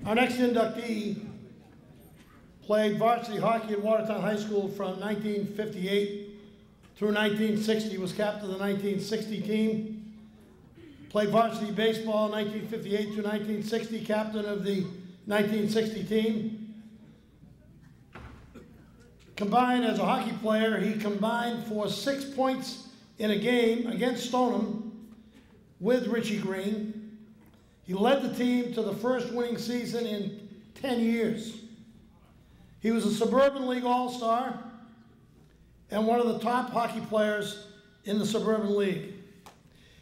Our next inductee played varsity hockey at Watertown High School from 1958 through 1960, was captain of the 1960 team. Played varsity baseball 1958 through 1960, captain of the 1960 team. Combined as a hockey player, he combined for 6 points in a game against Stoneham with Richie Green. He led the team to the first winning season in 10 years. He was a Suburban League All-Star and one of the top hockey players in the Suburban League.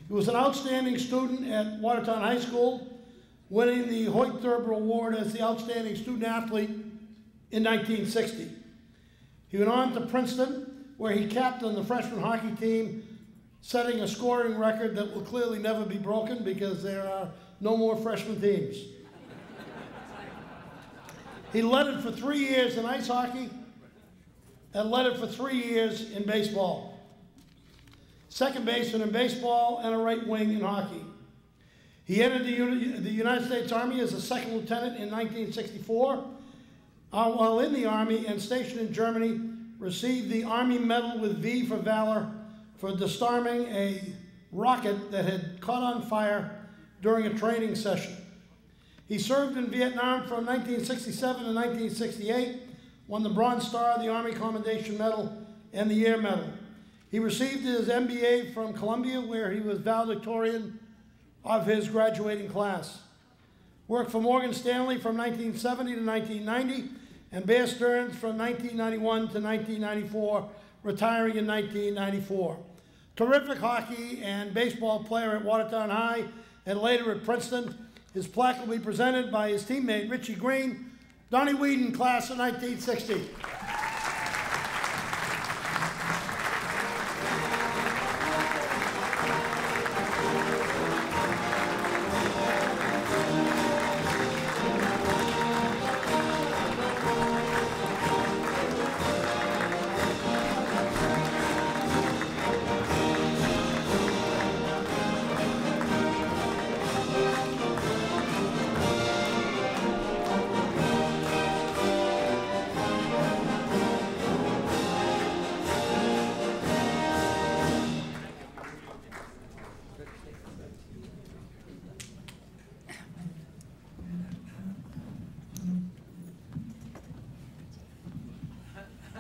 He was an outstanding student at Watertown High School, winning the Hoyt Thurber Award as the Outstanding Student Athlete in 1960. He went on to Princeton, where he captained the freshman hockey team, setting a scoring record that will clearly never be broken because there are no more freshman teams. He led it for 3 years in ice hockey and led it for 3 years in baseball. Second baseman in baseball and a right wing in hockey. He entered the United States Army as a second lieutenant in 1964. While in the Army and stationed in Germany, received the Army Medal with V for Valor for disarming a rocket that had caught on fire during a training session. He served in Vietnam from 1967 to 1968, won the Bronze Star, the Army Commendation Medal, and the Air Medal. He received his MBA from Columbia, where he was valedictorian of his graduating class. Worked for Morgan Stanley from 1970 to 1990, and Bear Stearns from 1991 to 1994, retiring in 1994. Terrific hockey and baseball player at Watertown High and later at Princeton. His plaque will be presented by his teammate Richie Green, Donnie Weeden, class of 1960.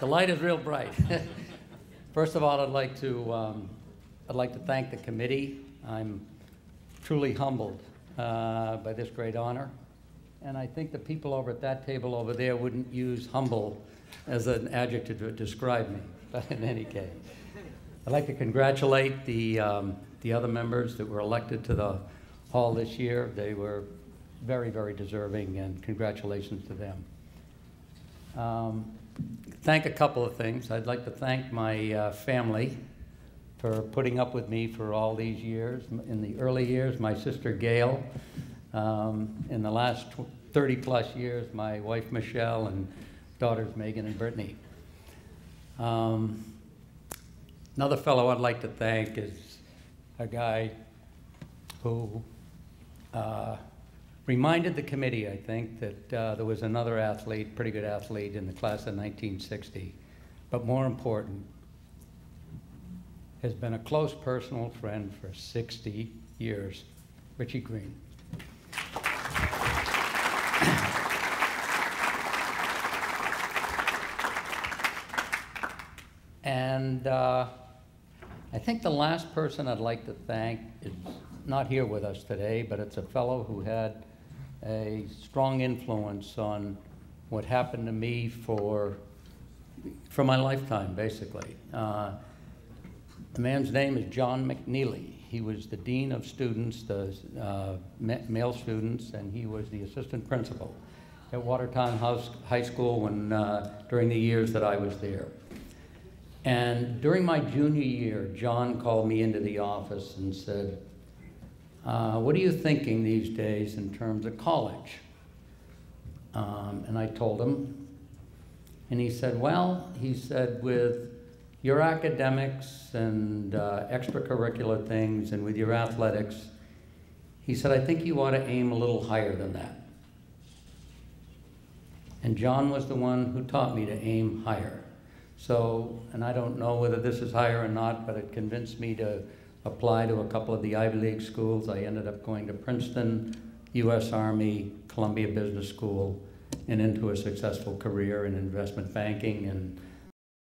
The light is real bright. First of all, I'd like to thank the committee. I'm truly humbled by this great honor, and I think the people over at that table over there wouldn't use humble as an adjective to describe me. But in any case, I'd like to congratulate the other members that were elected to the hall this year. They were very, very deserving, and congratulations to them. Thank a couple of things. I'd like to thank my family for putting up with me for all these years. In the early years, my sister Gail. In the last 30-plus years, my wife Michelle and daughters Megan and Brittany. Another fellow I'd like to thank is a guy who reminded the committee, I think, that there was another athlete, pretty good athlete, in the class of 1960. But more important, has been a close personal friend for 60 years, Richie Green. And I think the last person I'd like to thank is not here with us today, but it's a fellow who had a strong influence on what happened to me for my lifetime, basically. The man's name is John McNeely. He was the dean of students, the male students, and he was the assistant principal at Watertown High School during the years that I was there. And during my junior year, John called me into the office and said, what are you thinking these days in terms of college? And I told him, and he said, well, he said, with your academics and extracurricular things and with your athletics, he said, I think you ought to aim a little higher than that. And John was the one who taught me to aim higher. So, and I don't know whether this is higher or not, but it convinced me to apply to a couple of the Ivy League schools. I ended up going to Princeton, U.S. Army, Columbia Business School, and into a successful career in investment banking and